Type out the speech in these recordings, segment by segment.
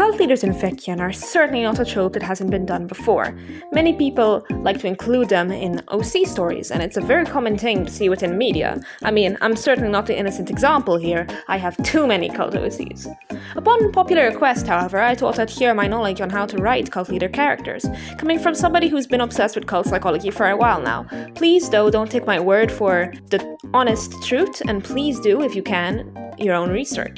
Cult leaders in fiction are certainly not a trope that hasn't been done before. Many people like to include them in OC stories, and it's a very common thing to see within media. I mean, I'm certainly not the innocent example here, I have too many cult OCs. Upon popular request, however, I thought I'd share my knowledge on how to write cult leader characters, coming from somebody who's been obsessed with cult psychology for a while now. Please, though, don't take my word for the honest truth, and please do, if you can, your own research.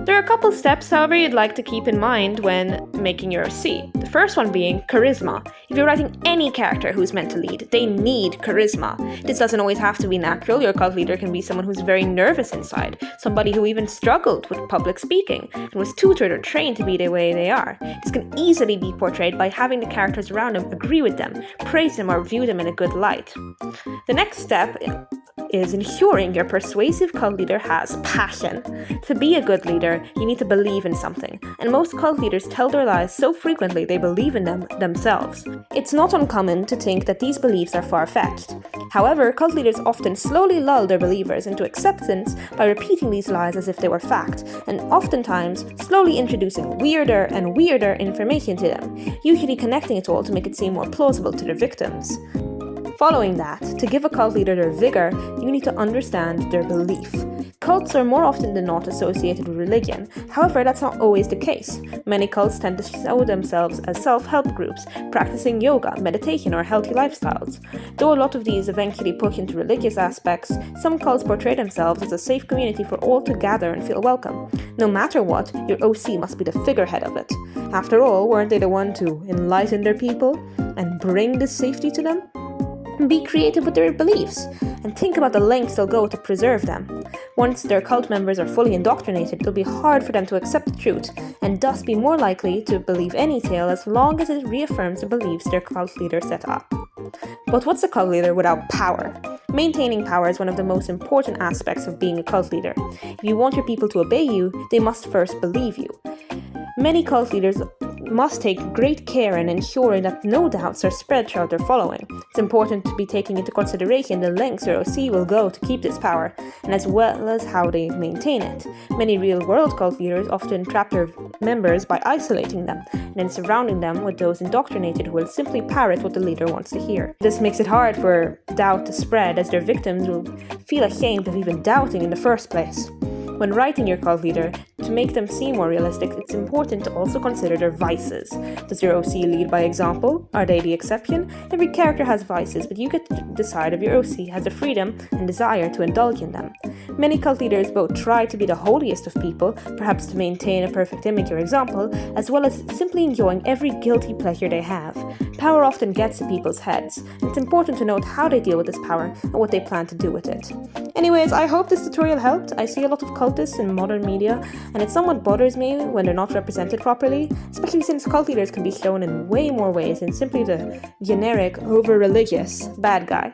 There are a couple steps, however, you'd like to keep in mind when making your OC. The first one being charisma. If you're writing any character who's meant to lead, they need charisma. This doesn't always have to be natural. Your cult leader can be someone who's very nervous inside, somebody who even struggled with public speaking and was tutored or trained to be the way they are. This can easily be portrayed by having the characters around them agree with them, praise them, or view them in a good light. The next step is ensuring your persuasive cult leader has passion. To be a good leader, you need to believe in something, and most cult leaders tell their lies so frequently they believe in them themselves. It's not uncommon to think that these beliefs are far-fetched. However, cult leaders often slowly lull their believers into acceptance by repeating these lies as if they were fact, and oftentimes slowly introducing weirder and weirder information to them, usually connecting it all to make it seem more plausible to their victims. Following that, to give a cult leader their vigor, you need to understand their belief. Cults are more often than not associated with religion. However, that's not always the case. Many cults tend to show themselves as self-help groups, practicing yoga, meditation, or healthy lifestyles. Though a lot of these eventually push into religious aspects, some cults portray themselves as a safe community for all to gather and feel welcome. No matter what, your OC must be the figurehead of it. After all, weren't they the one to enlighten their people and bring this safety to them? Be creative with their beliefs, and think about the lengths they'll go to preserve them. Once their cult members are fully indoctrinated, it'll be hard for them to accept the truth, and thus be more likely to believe any tale as long as it reaffirms the beliefs their cult leader set up. But what's a cult leader without power? Maintaining power is one of the most important aspects of being a cult leader. If you want your people to obey you, they must first believe you. Many cult leaders must take great care in ensuring that no doubts are spread throughout their following. It's important to be taking into consideration the lengths your OC will go to keep this power, and as well as how they maintain it. Many real-world cult leaders often trap their members by isolating them, and then surrounding them with those indoctrinated who will simply parrot what the leader wants to hear. This makes it hard for doubt to spread, as their victims will feel ashamed of even doubting in the first place. When writing your cult leader, to make them seem more realistic, it's important to also consider their vices. Does your OC lead by example? Are they the exception? Every character has vices, but you get to decide if your OC has the freedom and desire to indulge in them. Many cult leaders both try to be the holiest of people, perhaps to maintain a perfect image or example, as well as simply enjoying every guilty pleasure they have. Power often gets to people's heads, and it's important to note how they deal with this power and what they plan to do with it. Anyways, I hope this tutorial helped. I see a lot of cultists in modern media, and it somewhat bothers me when they're not represented properly, especially since cult leaders can be shown in way more ways than simply the generic, over-religious bad guy.